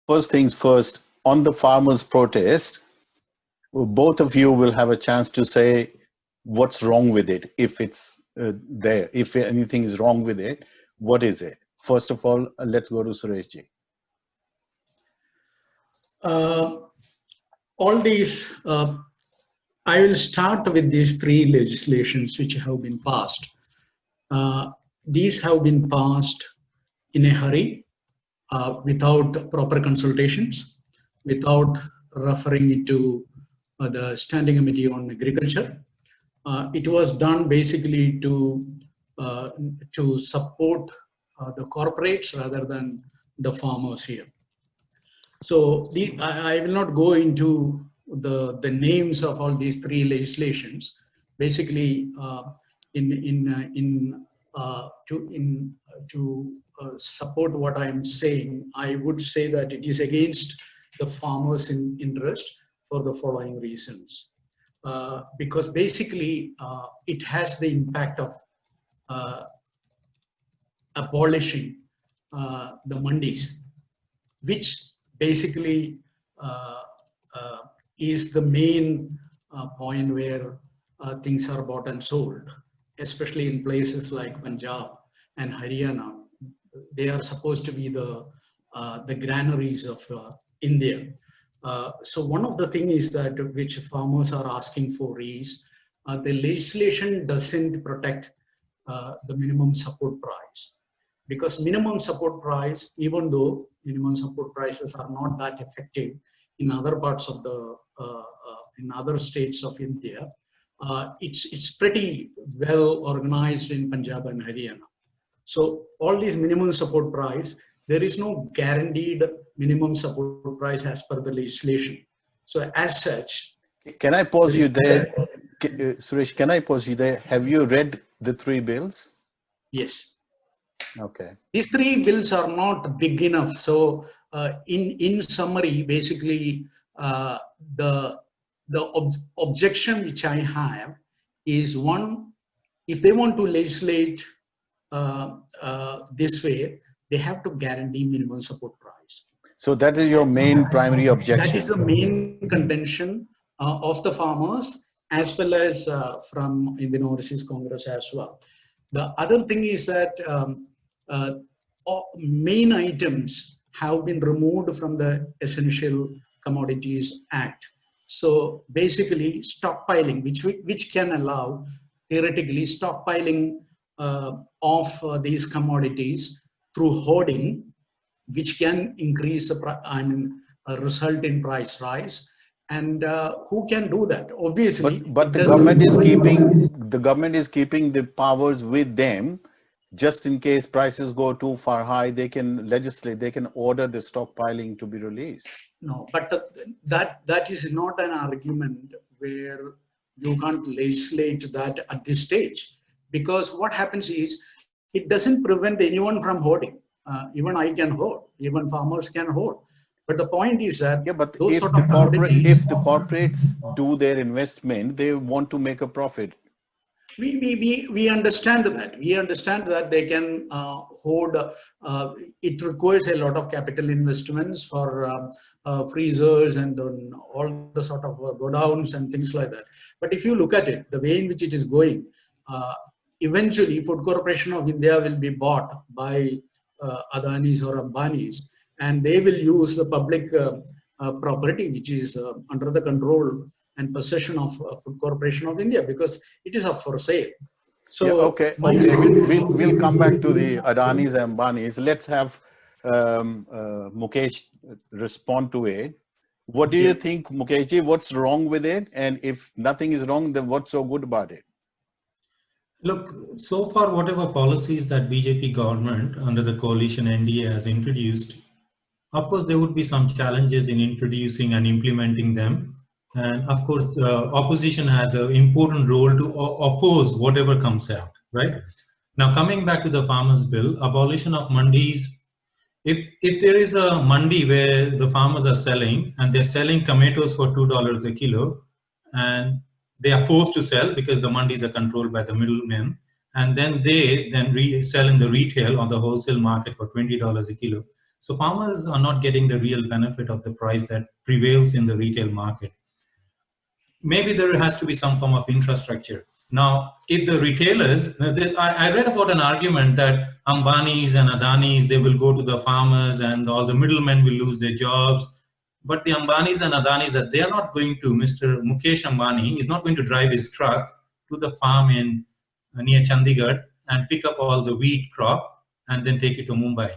First things first, on the farmers' protest, both of you will have a chance to say what's wrong with it, if it's there. If anything is wrong with it, what is it? First of all, let's go to Sureshji. All these, I will start with these three legislations which have been passed. These have been passed in a hurry, without proper consultations, without referring it to the Standing Committee on Agriculture. It was done basically to support the corporates rather than the farmers here. So I will not go into the names of all these three legislations. Basically, to support what I am saying, I would say that it is against the farmers' interest for the following reasons. Because basically, it has the impact of abolishing the mandis, which basically is the main point where things are bought and sold, especially in places like Punjab and Haryana. They are supposed to be the granaries of India. So one of the things is that which farmers are asking for is the legislation doesn't protect the minimum support price. Because minimum support price, even though minimum support prices are not that effective in other parts of the, in other states of India, it's pretty well organized in Punjab and Haryana. So all these minimum support price, there is no guaranteed minimum support price as per the legislation. So as such, can I pause you there? Suresh, can I pause you there? Have you read the three bills? Yes. Okay. These three bills are not big enough. So in summary, basically, the objection which I have is, one, if they want to legislate this way, they have to guarantee minimum support price. So that is your main primary objection. That is the main contention of the farmers, as well as from Indian Overseas Congress as well. The other thing is that main items have been removed from the Essential Commodities Act. So basically, stockpiling, which can allow theoretically stockpiling of these commodities through hoarding, which can increase the result in price rise. And who can do that? Obviously, but the government is keeping the powers with them. Just in case prices go too far high, they can legislate, they can order the stockpiling to be released. No, but that is not an argument where you can't legislate that at this stage. Because what happens is, it doesn't prevent anyone from hoarding. Even I can hoard, even farmers can hoard. But the point is that if the corporates do their investment, they want to make a profit. We understand that. We understand that they can hoard. It requires a lot of capital investments for freezers and all the sort of godowns and things like that. But if you look at it, the way in which it is going, eventually Food Corporation of India will be bought by Adanis or Ambanis, and they will use the public property, which is under the control and possession of Food Corporation of India, because it is up for sale. So yeah, okay. We'll come back to the Adanis and Ambanis. Let's have Mukesh respond to it. What do you think, Mukeshji? What's wrong with it? And if nothing is wrong, then what's so good about it? Look, so far, whatever policies that BJP government under the coalition NDA has introduced, of course, there would be some challenges in introducing and implementing them. And of course, the opposition has an important role to oppose whatever comes out, right? Now, coming back to the farmers' bill, abolition of mandis. If there is a mandi where the farmers are selling and they're selling tomatoes for $2 a kilo, and they are forced to sell because the mandis are controlled by the middlemen, and then they sell in the retail on the wholesale market for $20 a kilo. So farmers are not getting the real benefit of the price that prevails in the retail market. Maybe there has to be some form of infrastructure. Now, if the retailers, I read about an argument that Ambanis and Adanis, they will go to the farmers and all the middlemen will lose their jobs. But the Ambanis and Adanis, that they are not going to, Mr. Mukesh Ambani is not going to drive his truck to the farm in near Chandigarh and pick up all the wheat crop and then take it to Mumbai.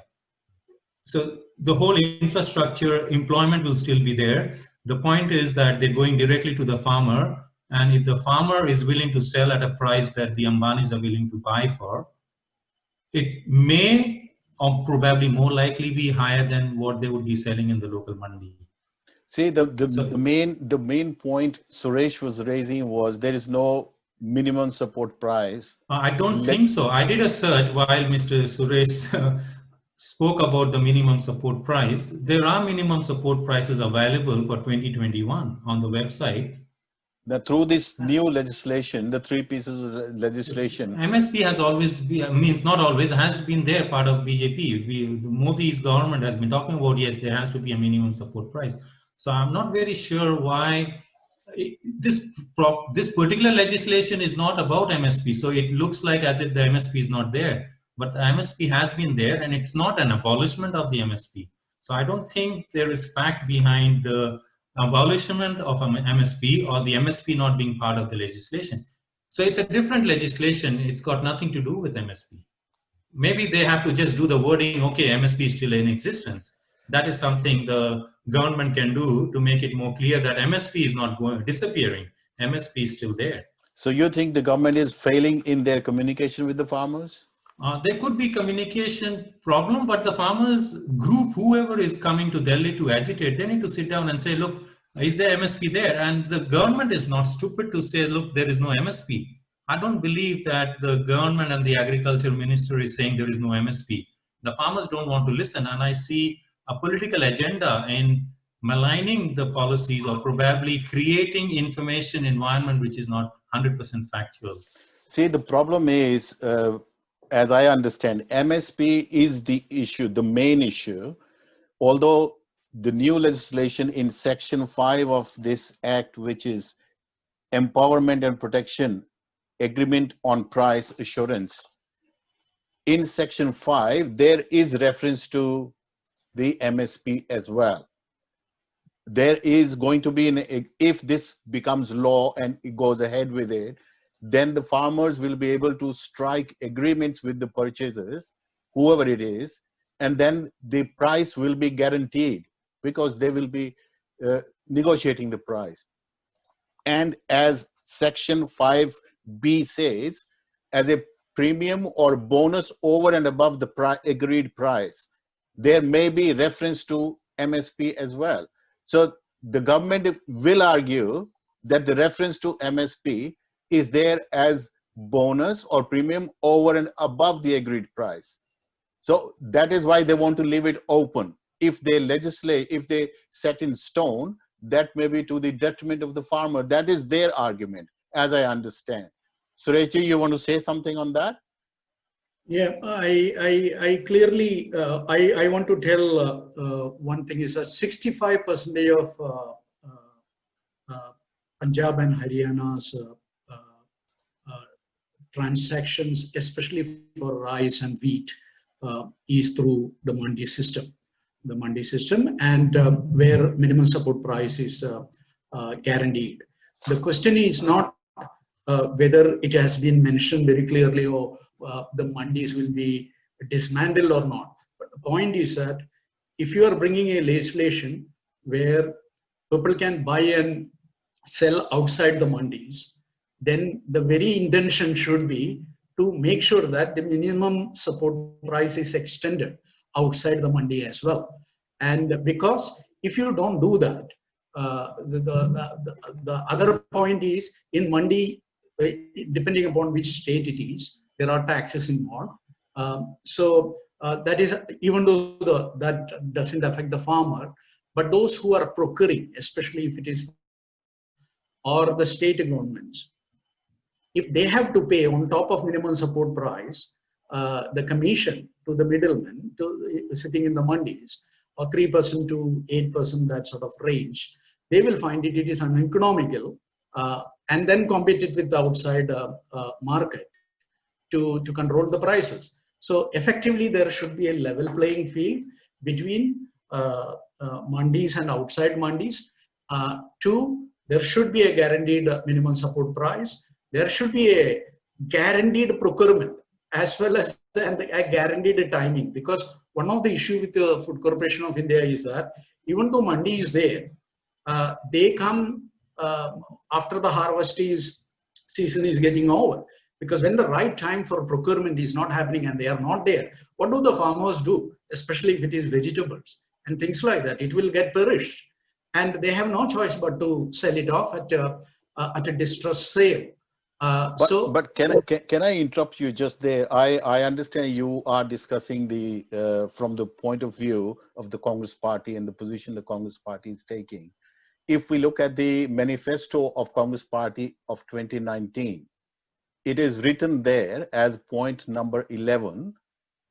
So the whole infrastructure, employment will still be there. The point is that they're going directly to the farmer, and if the farmer is willing to sell at a price that the Ambanis are willing to buy for, it may or probably more likely be higher than what they would be selling in the local mandi. See, the main point Suresh was raising was there is no minimum support price. I don't think so. I did a search while Mr. Suresh spoke about the minimum support price. There are minimum support prices available for 2021 on the website. Now, through this new legislation, the 3 pieces of legislation, MSP has always been, means not always, has been there, part of BJP. Modi's government has been talking about, yes, there has to be a minimum support price. So I'm not very sure why this particular legislation is not about MSP. So it looks like as if the MSP is not there, but the MSP has been there, and it's not an abolishment of the MSP. So I don't think there is fact behind the abolishment of an MSP or the MSP not being part of the legislation. So it's a different legislation. It's got nothing to do with MSP. Maybe they have to just do the wording, okay, MSP is still in existence. That is something the government can do to make it more clear that MSP is not disappearing. MSP is still there. So you think the government is failing in their communication with the farmers? There could be communication problem, but the farmers group, whoever is coming to Delhi to agitate, they need to sit down and say, look, is there MSP there? And the government is not stupid to say, look, there is no MSP. I don't believe that the government and the agriculture minister is saying there is no MSP. The farmers don't want to listen, and I see a political agenda in maligning the policies or probably creating information environment which is not 100% factual. See, the problem is, as I understand, MSP is the issue, the main issue, although the new legislation in Section 5 of this Act, which is Empowerment and Protection Agreement on Price Assurance, in Section 5, there is reference to the MSP as well. There is going to be, if this becomes law and it goes ahead with it, then the farmers will be able to strike agreements with the purchasers, whoever it is, and then the price will be guaranteed because they will be negotiating the price. And as Section 5B says, as a premium or bonus over and above the agreed price, there may be reference to MSP as well. So the government will argue that the reference to MSP is there as bonus or premium over and above the agreed price. So that is why they want to leave it open. If they legislate, if they set in stone, that may be to the detriment of the farmer. That is their argument, as I understand. Sureshji, you want to say something on that? Yeah, I clearly, I want to tell one thing is that 65% of Punjab and Haryana's transactions, especially for rice and wheat, is through the mandi system. The mandi system, and where minimum support price is guaranteed. The question is not whether it has been mentioned very clearly or the mandis will be dismantled or not. But the point is that if you are bringing a legislation where people can buy and sell outside the mandis, then the very intention should be to make sure that the minimum support price is extended outside the mandi as well. And because if you don't do that, the other point is in mandi, depending upon which state it is, there are taxes involved. So that is, even though that doesn't affect the farmer, but those who are procuring, especially if it is, or the state governments, if they have to pay on top of minimum support price, the commission to the middlemen sitting in the mandis, or 3% to 8%, that sort of range, they will find it is uneconomical, and then compete it with the outside market to control the prices. So effectively, there should be a level playing field between mandis and outside mandis. Two, there should be a guaranteed minimum support price. There should be a guaranteed procurement as well as a guaranteed timing, because one of the issues with the Food Corporation of India is that even though mandi is there, they come after the harvest season is getting over, because when the right time for procurement is not happening and they are not there, what do the farmers do? Especially if it is vegetables and things like that, it will get perished, and they have no choice but to sell it off at a distressed sale. But can I interrupt you just there? I understand you are discussing the from the point of view of the Congress Party and the position the Congress Party is taking. If we look at the manifesto of Congress Party of 2019, it is written there as point number 11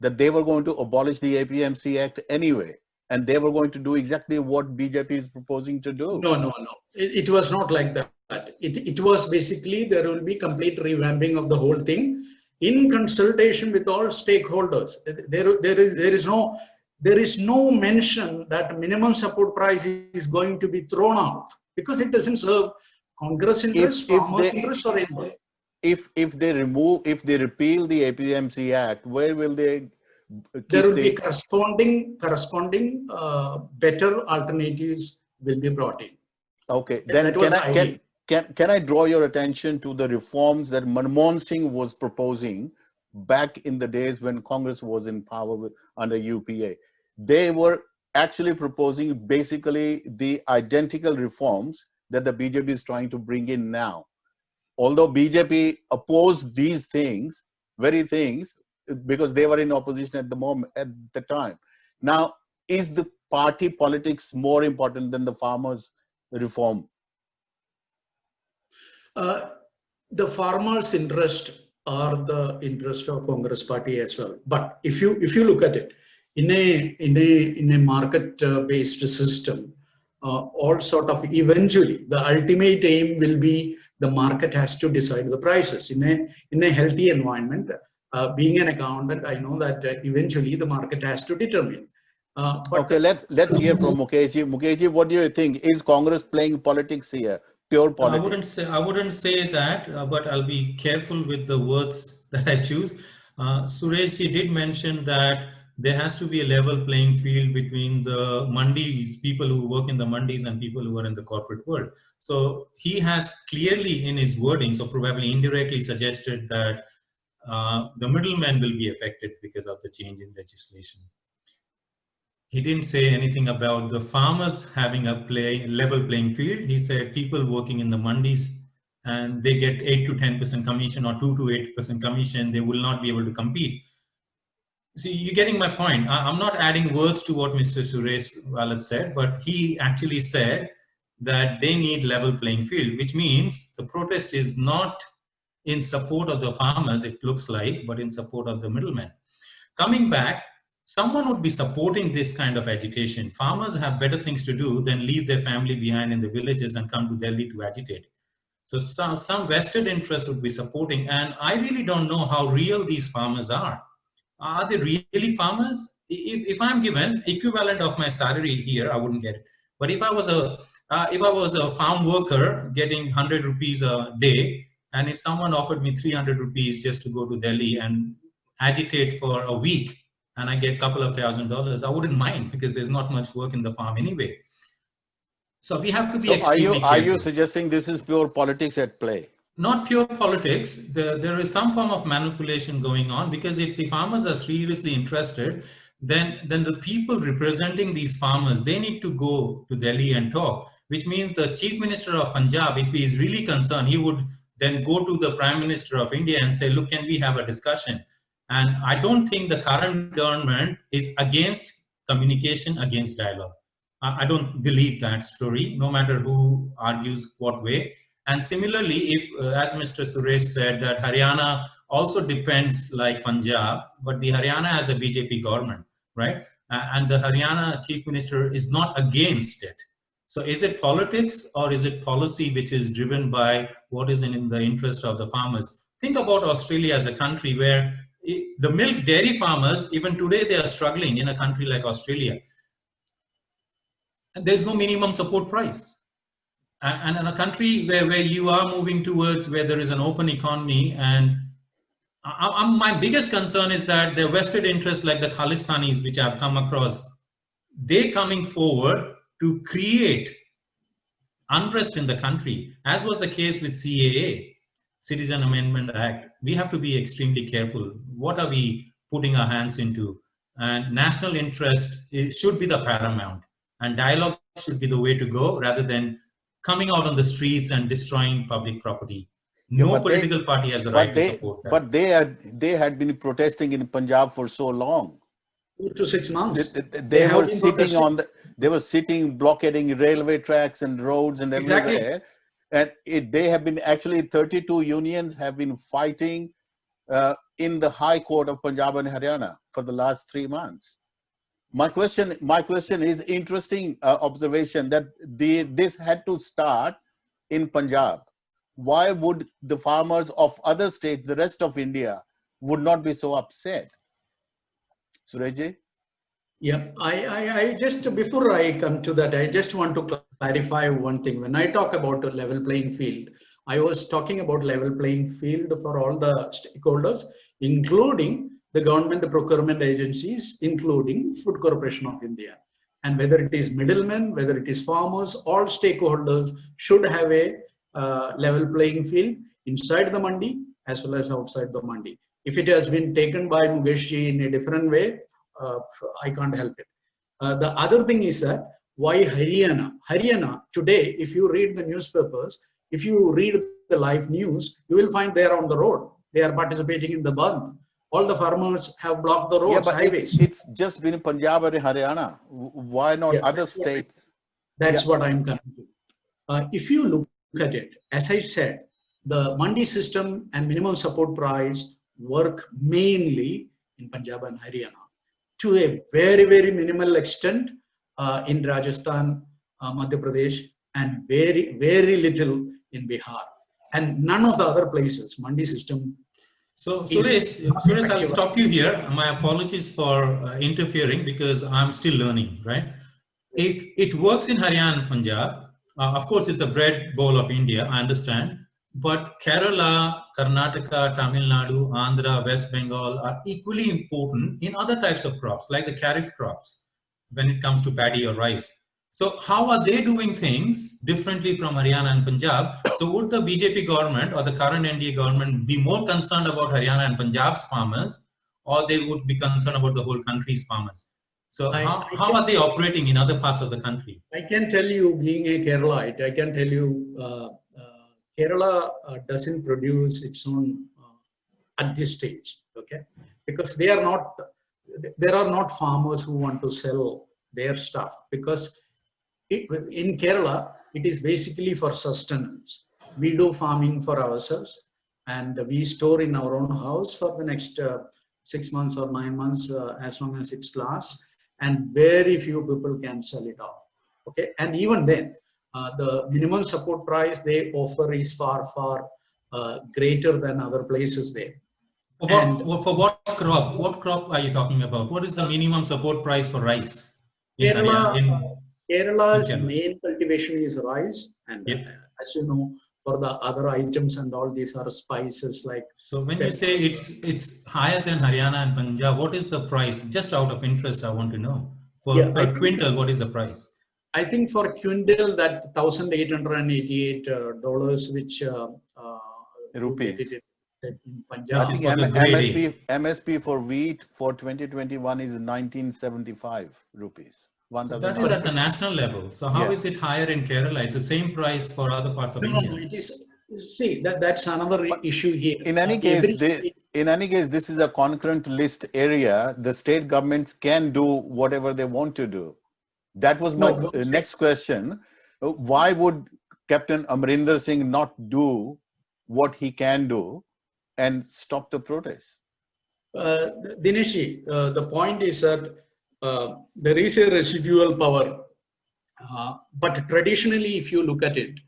that they were going to abolish the APMC Act anyway, and they were going to do exactly what BJP is proposing to do. No. It was not like that. It was basically there will be complete revamping of the whole thing in consultation with all stakeholders. There is no mention that minimum support price is going to be thrown out, because it doesn't serve Congress interest, farmers interest, or anyone. If they repeal the APMC Act, where will they keep there will be corresponding better alternatives will be brought in. Okay, then can I draw your attention to the reforms that Manmohan Singh was proposing back in the days when Congress was in power under UPA? They were actually proposing basically the identical reforms that the BJP is trying to bring in now. Although BJP opposed these very things, because they were in opposition at the time. Now, is the party politics more important than the farmers' reform? The farmers' interest are the interest of Congress Party as well. But if you look at it in a market-based system, all sort of eventually the ultimate aim will be the market has to decide the prices. In a healthy environment, being an accountant, I know that eventually the market has to determine. Okay, let's hear from Mukeshji. Mukeshji, what do you think? Is Congress playing politics here? Pure politics? I wouldn't say that, but I'll be careful with the words that I choose. Sureshji did mention that there has to be a level playing field between the mandis, people who work in the mandis, and people who are in the corporate world. So he has clearly in his wording, so probably indirectly suggested that the middlemen will be affected because of the change in legislation. He didn't say anything about the farmers having a level playing field. He said people working in the mandis and they get 8 to 10% commission or 2 to 8% commission, they will not be able to compete. See, you're getting my point. I'm not adding words to what Mr. Suresh Bharat said, but he actually said that they need level playing field, which means the protest is not in support of the farmers, it looks like, but in support of the middlemen. Coming back, someone would be supporting this kind of agitation. Farmers have better things to do than leave their family behind in the villages and come to Delhi to agitate. So some vested interest would be supporting, and I really don't know how real these farmers are. Are they really farmers? If I'm given equivalent of my salary here, I wouldn't get it. But if I was a farm worker getting 100 rupees a day, and if someone offered me 300 rupees just to go to Delhi and agitate for a week, and I get a couple of $1,000, I wouldn't mind, because there's not much work in the farm anyway. So we have to be extremely careful. Are you suggesting this is pure politics at play? Not pure politics. There is some form of manipulation going on, because if the farmers are seriously interested, then the people representing these farmers, they need to go to Delhi and talk, which means the Chief Minister of Punjab, if he is really concerned, he would then go to the Prime Minister of India and say, look, can we have a discussion? And I don't think the current government is against communication, against dialogue. I don't believe that story, no matter who argues what way. And similarly, if, as Mr. Suresh said, that Haryana also depends like Punjab, but the Haryana has a BJP government, right? And the Haryana chief minister is not against it. So is it politics or is it policy which is driven by what is in the interest of the farmers? Think about Australia as a country where the milk dairy farmers, even today, they are struggling in a country like Australia. And there's no minimum support price. And in a country where you are moving towards where there is an open economy, and my biggest concern is that the vested interest like the Khalistanis, which I've come across, they coming forward to create unrest in the country, as was the case with CAA, Citizen Amendment Act. We have to be extremely careful. What are we putting our hands into? And national interest should be the paramount, and dialogue should be the way to go rather than coming out on the streets and destroying public property. No political party has the right to support that. But they had been protesting in Punjab for so long. 2 to 6 months. They were sitting, blockading railway tracks and roads and everywhere. Exactly. And they have been actually 32 unions have been fighting in the High Court of Punjab and Haryana for the last 3 months. My question is interesting observation that this had to start in Punjab. Why would the farmers of other states, the rest of India, would not be so upset? Surajji? Yeah, I just, before I come to that, I just want to clarify one thing. When I talk about a level playing field, I was talking about level playing field for all the stakeholders, including the government procurement agencies, including Food Corporation of India. And whether it is middlemen, whether it is farmers, all stakeholders should have a level playing field inside the mandi as well as outside the mandi. If it has been taken by Mukeshji in a different way, I can't help it. The other thing is that why Haryana? Haryana today, if you read the newspapers, if you read the live news, you will find they are on the road. They are participating in the Bandh. All the farmers have blocked the roads, highways. It's just been Punjab and Haryana. Why not other states? That's what I'm coming to. If you look at it, as I said, the mandi system and minimum support price work mainly in Punjab and Haryana, to a very, very minimal extent in Rajasthan, Madhya Pradesh, and very, very little in Bihar. And none of the other places, mandi system. So Suresh, I'll stop you here. My apologies for interfering because I'm still learning, right? If it works in Haryana and Punjab, of course, it's the bread bowl of India, I understand. But Kerala, Karnataka, Tamil Nadu, Andhra, West Bengal are equally important in other types of crops, like the kharif crops, when it comes to paddy or rice. So how are they doing things differently from Haryana and Punjab? So would the BJP government or the current NDA government be more concerned about Haryana and Punjab's farmers, or they would be concerned about the whole country's farmers? So how are they operating in other parts of the country? I can tell you, being a Keralite, I can tell you Kerala doesn't produce its own at this stage, okay? Because there are not farmers who want to sell their stuff, because in Kerala, it is basically for sustenance. We do farming for ourselves, and we store in our own house for the next 6 months or 9 months, as long as it lasts, and very few people can sell it off, okay? And even then, the minimum support price they offer is far, far greater than other places there. For what crop? What crop are you talking about? What is the minimum support price for rice? Kerala's main cultivation is rice, and as you know, for the other items and all, these are spices like. So when you say it's higher than Haryana and Punjab, what is the price? Just out of interest, I want to know. Per quintal, what is the price? I think for quintal that $1,888, which rupees. In Punjab. I think MSP for wheat for 2021 is 1975 rupees. So that is at the national level. So how is it higher in Kerala? It's the same price for other parts of India. No, it is. See, that's another issue here. In any case, this is a concurrent list area. The state governments can do whatever they want to do. That was my next question. Why would Captain Amrinder Singh not do what he can do and stop the protest? Dineshji, the point is that there is a residual power, but traditionally, if you look at it,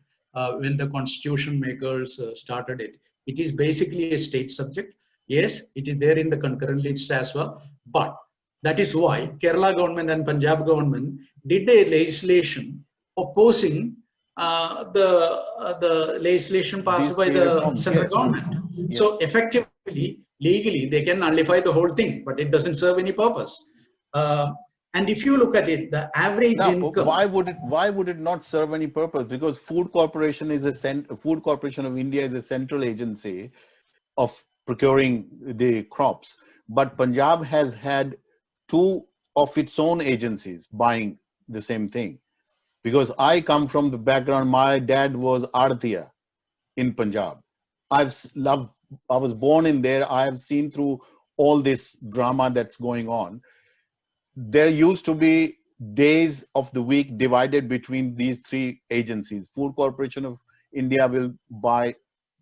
when the constitution makers started it, it is basically a state subject. Yes, it is there in the concurrent list as well, but that is why Kerala government and Punjab government did a legislation opposing the legislation passed by the central government. Yes. So effectively, legally, they can nullify the whole thing, but it doesn't serve any purpose. And if you look at it, the average income. Why would it not serve any purpose? Because Food Corporation of India is a central agency of procuring the crops, but Punjab has had two of its own agencies buying the same thing. Because I come from the background, my dad was Artiya in Punjab. I was born in there. I have seen through all this drama that's going on. There used to be days of the week divided between these three agencies. Food Corporation of India will buy,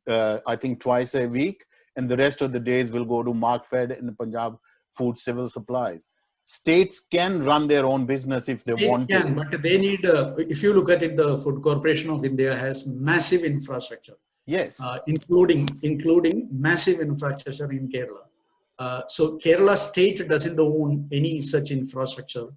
I think, twice a week, and the rest of the days will go to Markfed and Punjab Food Civil Supplies. States can run their own business if they want to. But they need, if you look at it, the Food Corporation of India has massive infrastructure. Yes. Including massive infrastructure in Kerala. So Kerala state doesn't own any such infrastructure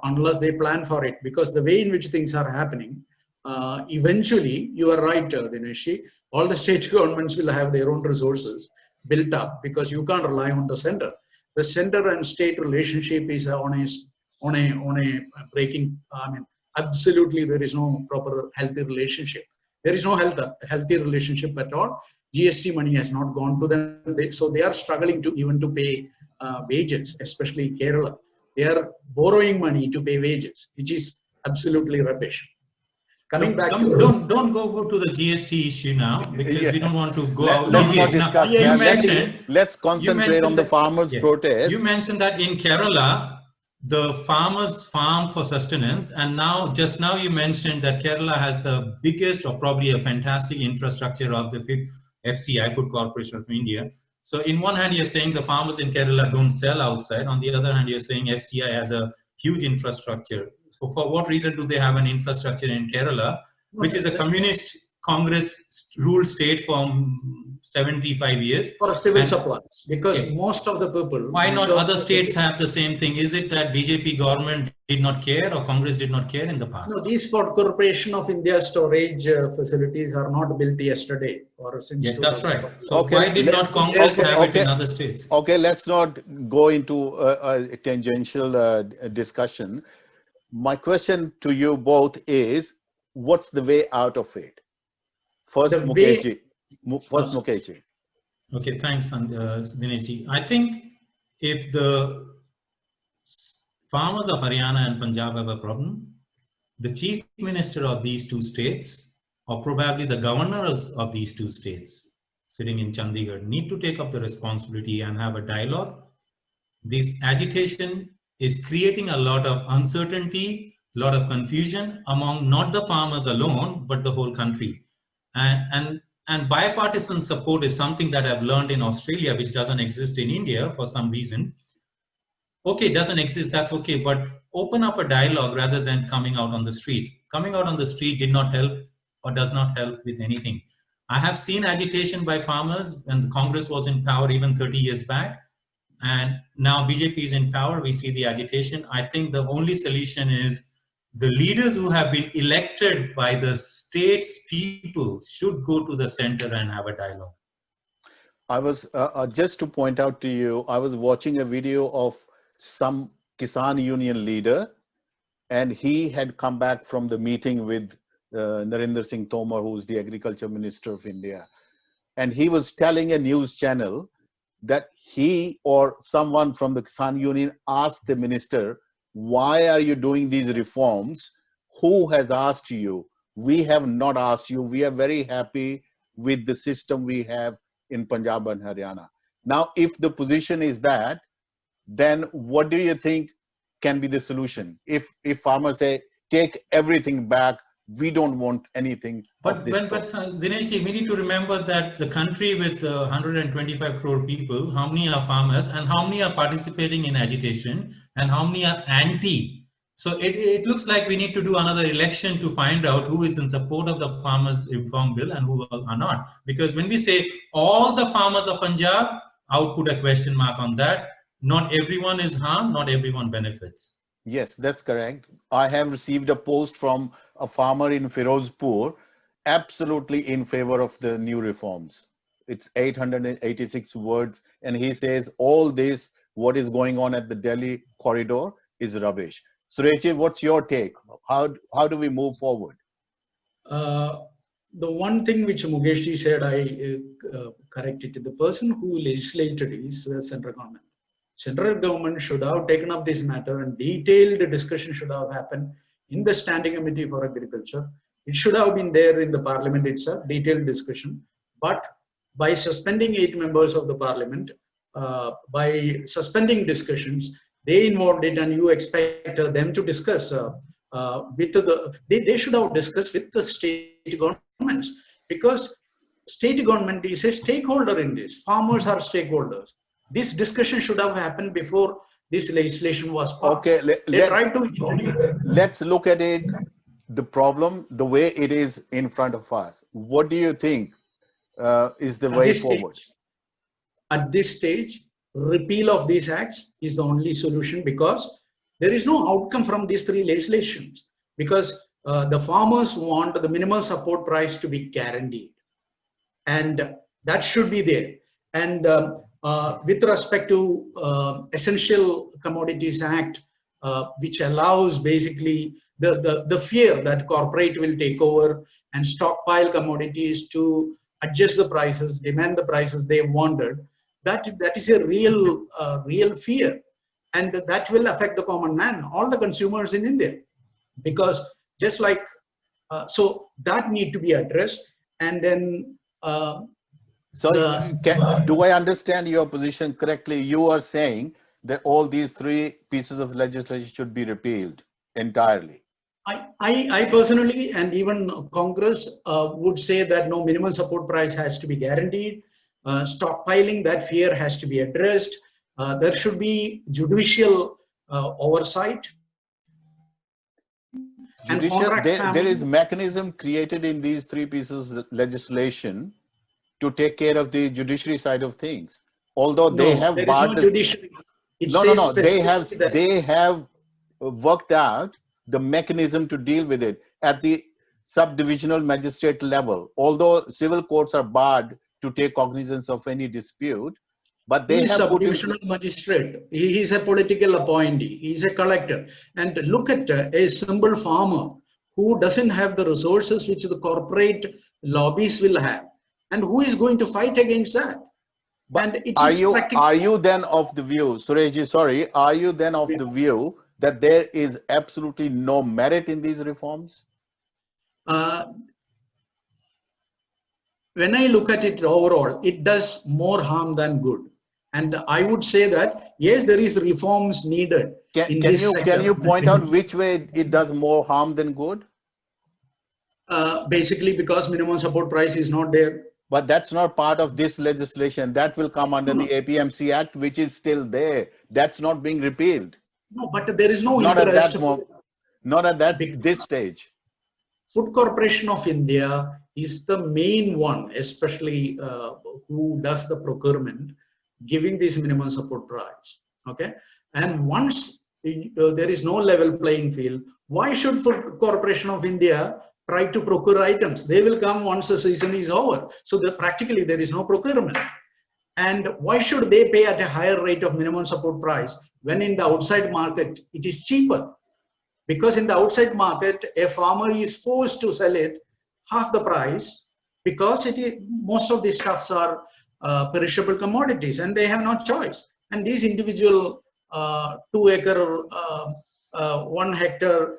unless they plan for it, because the way in which things are happening, eventually, you are right, Dinesh, all the state governments will have their own resources built up, because you can't rely on the center. The center and state relationship is on a breaking. I mean, absolutely, there is no proper healthy relationship. There is no healthy relationship at all. GST money has not gone to them, so they are struggling to even to pay wages, especially Kerala. They are borrowing money to pay wages, which is absolutely rubbish. Coming back to don't go to the GST issue now, because we don't want to go out. Let's not discuss. Let's concentrate on the farmers' protest. You mentioned that in Kerala, the farmers farm for sustenance, and just now you mentioned that Kerala has the biggest, or probably a fantastic infrastructure of the FCI, Food Corporation of India. So in one hand, you're saying the farmers in Kerala don't sell outside. On the other hand, you're saying FCI has a huge infrastructure. So for what reason do they have an infrastructure in Kerala, which is a communist Congress ruled state for 75 years? For civil supplies, because most of the people. Why not other states have the same thing? Is it that BJP government did not care, or Congress did not care in the past? No, these Food Corporation of India storage facilities are not built yesterday or since. Yes, that's right. So why did not Congress have it in other states? Okay, let's not go into a tangential discussion. My question to you both is, what's the way out of it? First, Mukeshji. Okay, thanks, Dineshji. I think if the farmers of Haryana and Punjab have a problem, the chief minister of these two states, or probably the governors of these two states sitting in Chandigarh, need to take up the responsibility and have a dialogue. This agitation is creating a lot of uncertainty, a lot of confusion among not the farmers alone, but the whole country. And bipartisan support is something that I've learned in Australia, which doesn't exist in India for some reason. Okay, it doesn't exist, that's okay, but open up a dialogue rather than coming out on the street. Coming out on the street did not help, or does not help with anything. I have seen agitation by farmers when Congress was in power even 30 years back. And now BJP is in power, we see the agitation. I think the only solution is the leaders who have been elected by the state's people should go to the center and have a dialogue. I was, just to point out to you, I was watching a video of some Kisan Union leader, and he had come back from the meeting with Narendra Singh Tomar, who's the Agriculture Minister of India. And he was telling a news channel that he or someone from the Kisan Union asked the minister, why are you doing these reforms? Who has asked you? We have not asked you. We are very happy with the system we have in Punjab and Haryana. Now, if the position is that, then what do you think can be the solution? If farmers say, take everything back, we don't want anything of this But sort. Dinesh, we need to remember that the country with 125 crore people, how many are farmers and how many are participating in agitation and how many are anti? So it looks like we need to do another election to find out who is in support of the farmers reform bill and who are not. Because when we say all the farmers of Punjab, I would put a question mark on that. Not everyone is harmed, not everyone benefits. Yes, that's correct. I have received a post from a farmer in Firozpur, absolutely in favor of the new reforms. It's 886 words, and he says all this, what is going on at the Delhi corridor, is rubbish. Suresh, what's your take? How do we move forward? The one thing which Mukeshji said, I corrected. The person who legislated is the central government. Central government should have taken up this matter and detailed discussion should have happened in the Standing Committee for Agriculture. It should have been there in the Parliament itself, detailed discussion. But by suspending 8 members of the Parliament, by suspending discussions, they involved it, and you expect them to discuss with the. They should have discussed with the state governments, because state government is a stakeholder in this. Farmers are stakeholders. This discussion should have happened before this legislation was passed. Okay, let's look at it, the problem, the way it is in front of us. What do you think is the way forward? At this stage, repeal of these acts is the only solution, because there is no outcome from these 3 legislations. Because the farmers want the minimum support price to be guaranteed, and that should be there. And with respect to Essential Commodities Act, which allows basically the fear that corporate will take over and stockpile commodities to adjust the prices, demand the prices they wanted, that is a real fear, and that will affect the common man, all the consumers in India, because just like so that need to be addressed. And then do I understand your position correctly? You are saying that all these 3 pieces of legislation should be repealed entirely. I personally, and even Congress, would say that no, minimum support price has to be guaranteed. Stockpiling, that fear has to be addressed. There should be judicial oversight. There is mechanism created in these 3 pieces of legislation to take care of the judiciary side of things. Although they have barred no judiciary. They have worked out the mechanism to deal with it at the subdivisional magistrate level. Although civil courts are barred to take cognizance of any dispute, but they have subdivisional magistrate. He is a political appointee. He is a collector. And look at a simple farmer who doesn't have the resources which the corporate lobbies will have. And who is going to fight against that? But are you then of the view, Sureshji, sorry, are you then of the view that there is absolutely no merit in these reforms? When I look at it overall, it does more harm than good. And I would say that, yes, there is reforms needed. Can you point out which way it does more harm than good? Basically, because minimum support price is not there. But that's not part of this legislation. That will come under the APMC Act, which is still there. That's not being repealed. No, but there is no interest. Not at this stage. Food Corporation of India is the main one, especially who does the procurement, giving this minimum support price. Okay, and once there is no level playing field, why should Food Corporation of India try to procure items? They will come once the season is over. So practically there is no procurement. And why should they pay at a higher rate of minimum support price when in the outside market it is cheaper? Because in the outside market, a farmer is forced to sell it half the price, because most of these stuffs are perishable commodities and they have no choice. And these individual 2 acre, 1 hectare,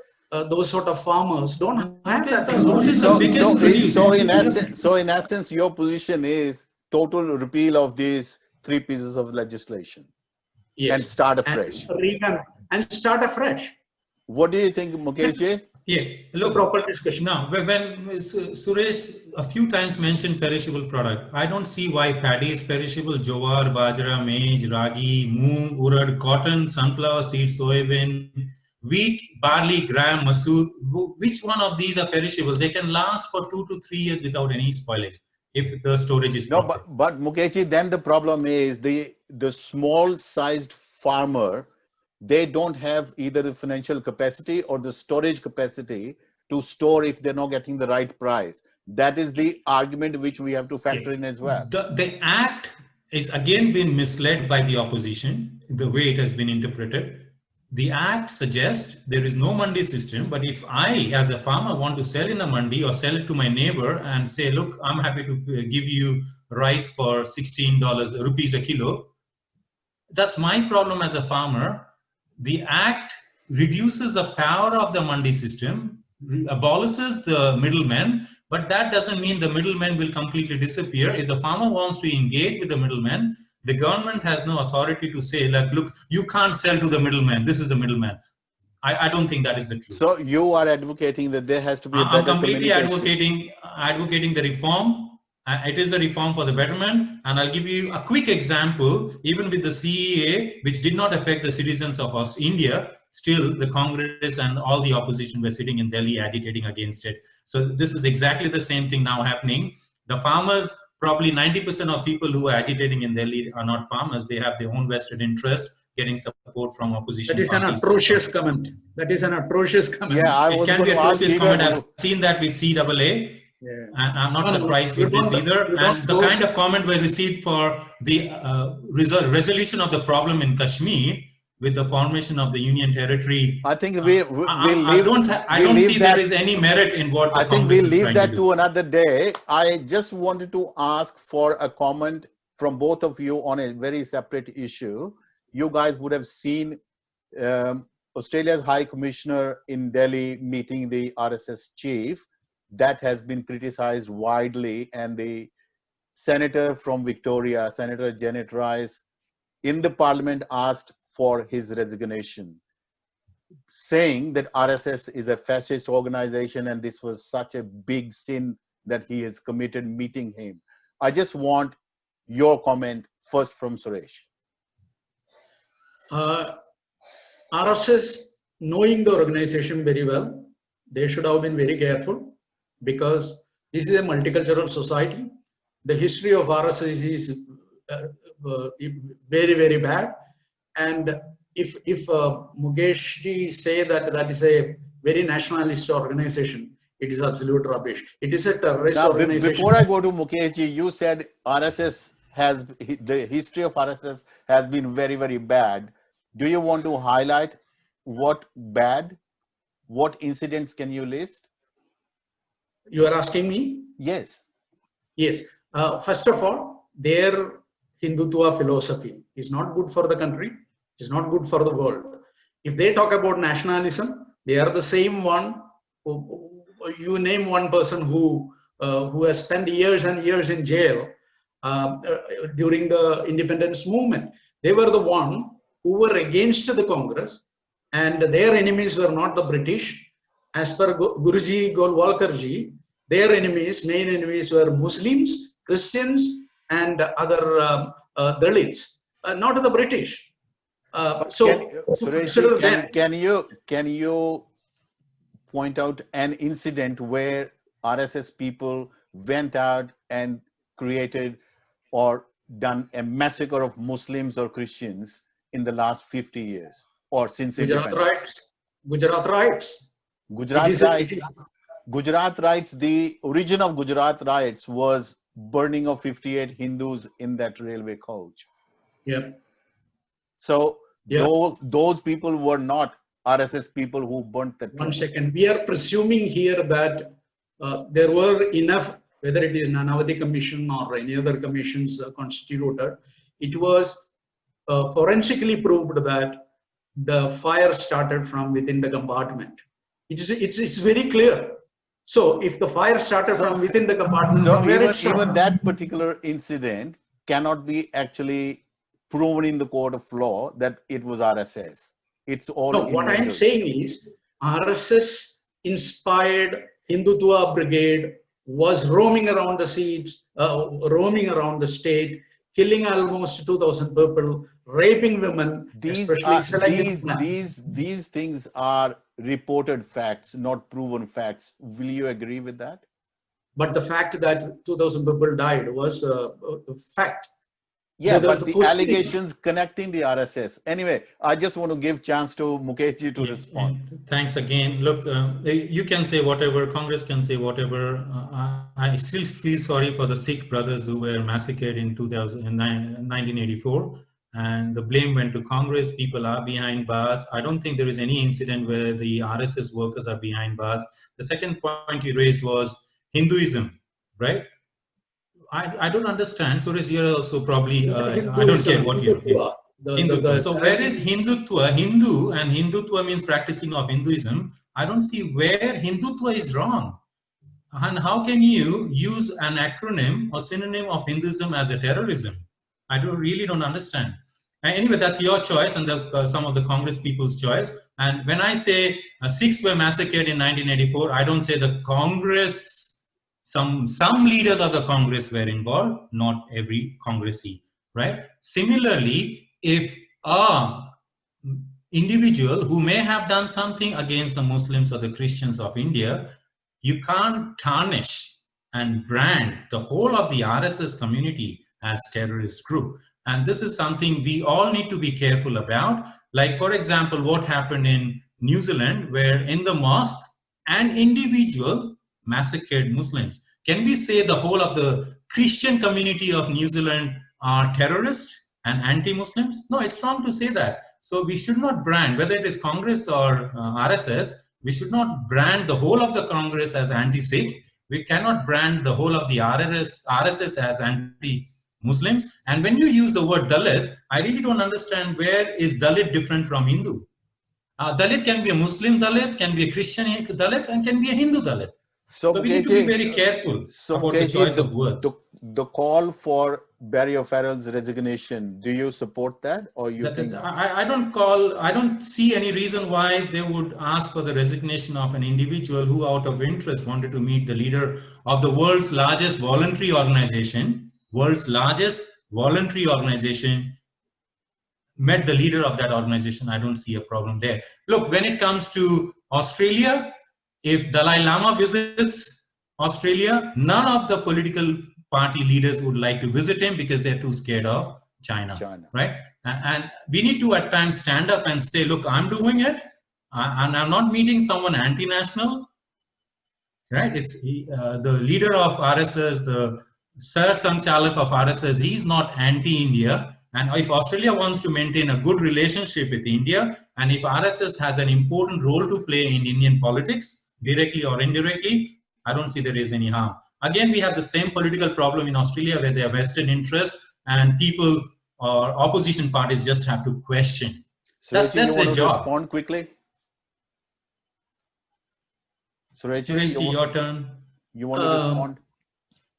those sort of farmers don't have that. So in essence, your position is total repeal of these 3 pieces of legislation. Yes. And start afresh. And start afresh. What do you think, Mukeshji? Yeah, look, proper discussion. now when Suresh a few times mentioned perishable product, I don't see why paddy is perishable. Jowar, bajra, maize, ragi, moong, urad, cotton, sunflower seeds, soybean, wheat, barley, gram, masoor. Which one of these are perishable? They can last for 2 to 3 years without any spoilage if the storage is No, proper. but Mukeshji, then the problem is the small sized farmer, they don't have either the financial capacity or the storage capacity to store if they're not getting the right price. That is the argument which we have to factor in as well. The act is again been misled by the opposition, the way it has been interpreted. The act suggests there is no mandi system, but if I, as a farmer, want to sell in a mandi or sell it to my neighbor and say, look, I'm happy to give you rice for $16 rupees a kilo, that's my problem as a farmer. The act reduces the power of the mandi system, abolishes the middlemen, but that doesn't mean the middlemen will completely disappear. If the farmer wants to engage with the middlemen, the government has no authority to say, like, look, you can't sell to the middleman. This is the middleman. I don't think that is the truth. So you are advocating that there has to be a I'm better completely communication. advocating the reform. It is a reform for the betterment, and I'll give you a quick example. Even with the CEA, which did not affect the citizens of India, still the Congress and all the opposition were sitting in Delhi agitating against it. So this is exactly the same thing now happening. The farmers, probably 90% of people who are agitating in Delhi are not farmers. They have their own vested interest, getting support from opposition That is an parties. atrocious comment. That is an atrocious comment. Yeah, I It was can going be to ask atrocious even. comment. I've seen that with CAA. Yeah. And I'm not No, no, surprised you with this don't- either. you And the don't- kind of comment we received for the resolution of the problem in Kashmir with the formation of the Union Territory. I think I don't see there is any merit in what the I think Congress we'll is leave trying that to to do. another day. I just wanted to ask for a comment from both of you on a very separate issue. You guys would have seen Australia's High Commissioner in Delhi meeting the RSS chief. That has been criticized widely, and the senator from Victoria, Senator Janet Rice, in the parliament asked for his resignation, saying that RSS is a fascist organization and this was such a big sin that he has committed meeting him. I just want your comment first from Suresh. RSS, knowing the organization very well, they should have been very careful, because this is a multicultural society. The history of RSS is very, very bad. And if Mukesh ji say that that is a very nationalist organization, it is absolute rubbish. It is a terrorist organization. Before I go to Mukesh ji, you said RSS has, the history of RSS has been very, very bad. Do you want to highlight what bad, what incidents can you list? You are asking me? Yes. Yes. First of all, their Hindutva philosophy is not good for the country. It is not good for the world. If they talk about nationalism, they are the same one. You name one person who has spent years and years in jail during the independence movement. They were the one who were against the Congress, and their enemies were not the British. As per Guruji Golwalkarji, their enemies, main enemies, were Muslims, Christians, and other Dalits, not the British. Suresh, can you point out an incident where RSS people went out and created or done a massacre of Muslims or Christians in the last 50 years or since Gujarat independence? riots. Gujarat riots, the origin of Gujarat riots was burning of 58 Hindus in that railway coach. Yeah. So those people were not RSS people who burnt that. One second. We are presuming here that there were enough, whether it is Nanavati Commission or any other commissions constituted, it was forensically proved that the fire started from within the compartment. It's very clear. So if the fire started from within the compartment, so even that particular incident cannot be actually proven in the court of law that it was RSS. It's all. No, what I am saying is RSS inspired Hindutva brigade was roaming around the seats, roaming around the state, killing almost 2,000 people, raping women, especially selective women. These things are reported facts, not proven facts. Will you agree with that? But the fact that 2,000 people died was a fact. Yeah, but the allegations connecting the RSS. Anyway, I just want to give chance to Mukeshji to respond. Thanks again. Look, you can say whatever, Congress can say whatever. I still feel sorry for the Sikh brothers who were massacred in 1984. And the blame went to Congress. People are behind bars. I don't think there is any incident where the RSS workers are behind bars. The second point you raised was Hinduism, right? I don't understand. Suresh, you're also probably, I don't care what you're doing. Hindutva. So where is Hindutva? Hindu, and Hindutva means practicing of Hinduism. I don't see where Hindutva is wrong. And how can you use an acronym or synonym of Hinduism as a terrorism? I really don't understand. And anyway, that's your choice and some of the Congress people's choice. And when I say Sikhs were massacred in 1984, I don't say the Congress. Some leaders of the Congress were involved, not every Congressee, right? Similarly, if a individual who may have done something against the Muslims or the Christians of India, you can't tarnish and brand the whole of the RSS community as terrorist group. And this is something we all need to be careful about. Like, for example, what happened in New Zealand, where in the mosque, an individual massacred Muslims. Can we say the whole of the Christian community of New Zealand are terrorists and anti-Muslims? No, it's wrong to say that. So we should not brand, whether it is Congress or RSS, we should not brand the whole of the Congress as anti-Sikh. We cannot brand the whole of the RSS as anti-Muslims. And when you use the word Dalit, I really don't understand where is Dalit different from Hindu. Dalit can be a Muslim Dalit, can be a Christian Dalit, and can be a Hindu Dalit. So we need to be very careful about the choice of words. The call for Barry O'Farrell's resignation, do you support that, or you think? I don't see any reason why they would ask for the resignation of an individual who, out of interest, wanted to meet the leader of the world's largest voluntary organization. Met the leader of that organization. I don't see a problem there. Look, when it comes to Australia, if Dalai Lama visits Australia, none of the political party leaders would like to visit him because they're too scared of China. Right? And we need to at times stand up and say, look, I'm doing it, and I'm not meeting someone anti-national. Right? It's the leader of RSS, the Sir Sanchalak of RSS, he's not anti-India. And if Australia wants to maintain a good relationship with India, and if RSS has an important role to play in Indian politics, directly or indirectly, I don't see there is any harm. Again, we have the same political problem in Australia where there are vested interests and people or opposition parties just have to question. So that's their job. Respond quickly. Suresh, your turn. You want to respond?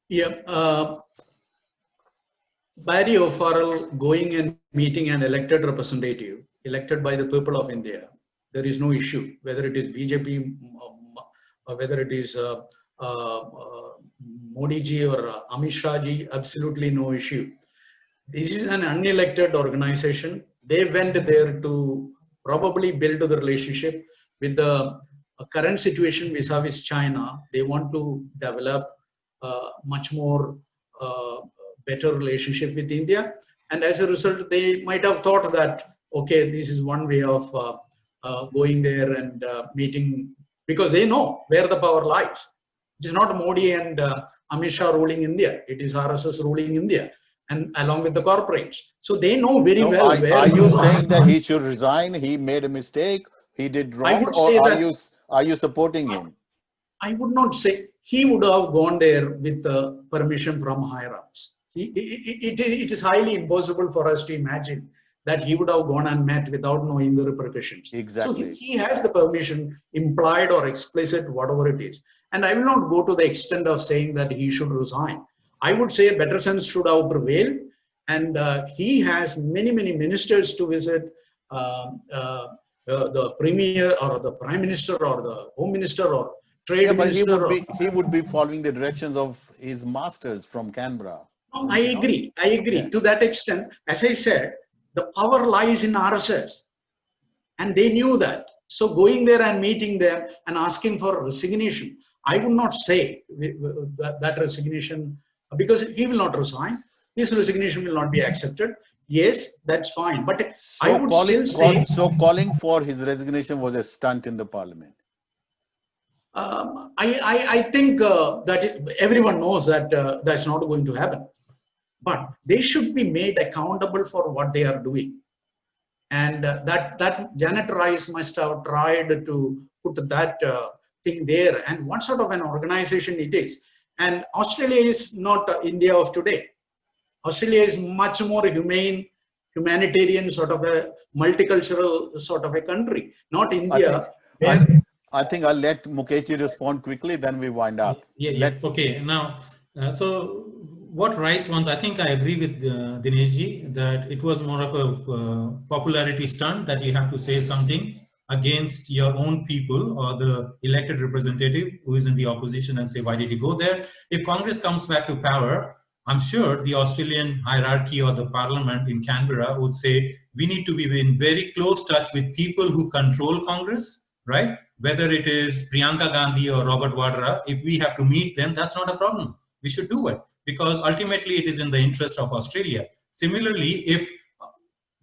Yeah. Barry O'Farrell going and meeting an elected representative, elected by the people of India, there is no issue, whether it is BJP or whether it is Modi ji or Amit Shah ji, absolutely no issue. This is an unelected organization. They went there to probably build the relationship with the current situation vis-a-vis China. They want to develop much more better relationship with India. And as a result, they might have thought that, okay, this is one way of going there and meeting, because they know where the power lies. It is not Modi and Amit Shah ruling India. It is RSS ruling India, and along with the corporates. So they know very well. Are you saying that he should resign? He made a mistake. He did wrong. I would say are you supporting him? I would not say he would have gone there with permission from higher ups. It is highly impossible for us to imagine that he would have gone and met without knowing the repercussions. Exactly. So he has the permission, implied or explicit, whatever it is. And I will not go to the extent of saying that he should resign. I would say better sense should have prevailed. And he has many ministers to visit. the premier or the prime minister or the home minister or trade but minister. he would be following the directions of his masters from Canberra. No, I agree. Yeah. To that extent. As I said, the power lies in RSS, and they knew that. So going there and meeting them and asking for resignation, I would not say that resignation, because he will not resign. His resignation will not be accepted. Yes, that's fine. But So I would still say, calling for his resignation was a stunt in the parliament. I think that everyone knows that that's not going to happen. But they should be made accountable for what they are doing. And that Janet Rice must have tried to put that thing there, and what sort of an organization it is. And Australia is not India of today. Australia is much more humane, humanitarian sort of a multicultural sort of a country, not India. I think I'll let Mukeshji respond quickly, then we wind up. Okay, now, so what Rice wants, I think I agree with Dineshji that it was more of a popularity stunt, that you have to say something against your own people or the elected representative who is in the opposition and say, why did you go there? If Congress comes back to power, I'm sure the Australian hierarchy or the parliament in Canberra would say, we need to be in very close touch with people who control Congress, right? Whether it is Priyanka Gandhi or Robert Vadra, if we have to meet them, that's not a problem. We should do it, because ultimately it is in the interest of Australia. Similarly, if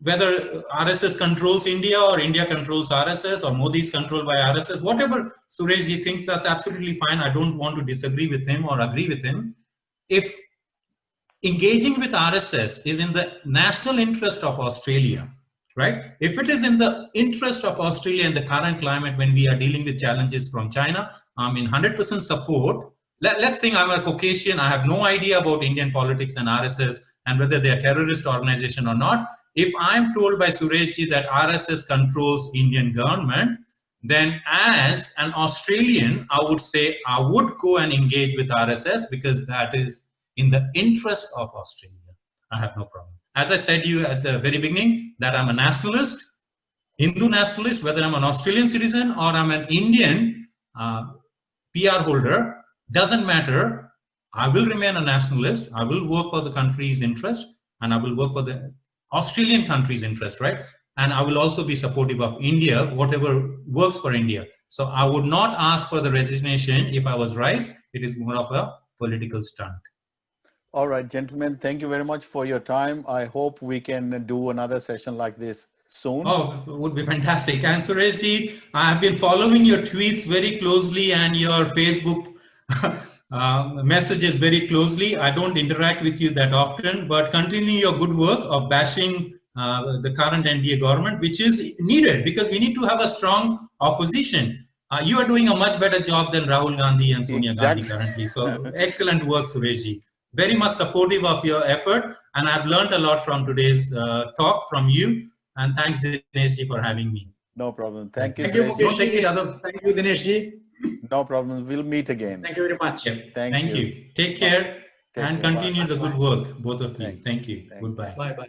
whether RSS controls India or India controls RSS or Modi is controlled by RSS, whatever Sureshji thinks, that's absolutely fine. I don't want to disagree with him or agree with him. If engaging with RSS is in the national interest of Australia, right? If it is in the interest of Australia in the current climate when we are dealing with challenges from China, I'm in 100% support. Let's think I'm a Caucasian. I have no idea about Indian politics and RSS and whether they are a terrorist organization or not. If I'm told by Sureshji that RSS controls Indian government, then as an Australian, I would say I would go and engage with RSS because that is in the interest of Australia. I have no problem. As I said to you at the very beginning, that I'm a nationalist, Hindu nationalist, whether I'm an Australian citizen or I'm an Indian PR holder, doesn't matter. I will remain a nationalist. I will work for the country's interest, and I will work for the Australian country's interest, right? And I will also be supportive of India, whatever works for India. So I would not ask for the resignation if I was Rice. It is more of a political stunt. All right, gentlemen, thank you very much for your time. I hope we can do another session like this soon. Oh, it would be fantastic. And Sureshji, I have been following your tweets very closely and your Facebook messages very closely. I don't interact with you that often, but continue your good work of bashing the current NDA government, which is needed because we need to have a strong opposition. You are doing a much better job than Rahul Gandhi and Sonia Gandhi currently. So excellent work, Sureshji. Very much supportive of your effort, and I've learned a lot from today's talk from you. And thanks, Dineshji, for having me. No problem. Thank you. Thank you, Mukesh. Thank you, Dineshji. No problem. We'll meet again. Thank you very much. Yeah. Thank you. Take care and continue the good work, both of you. Thank you. Goodbye. Bye-bye.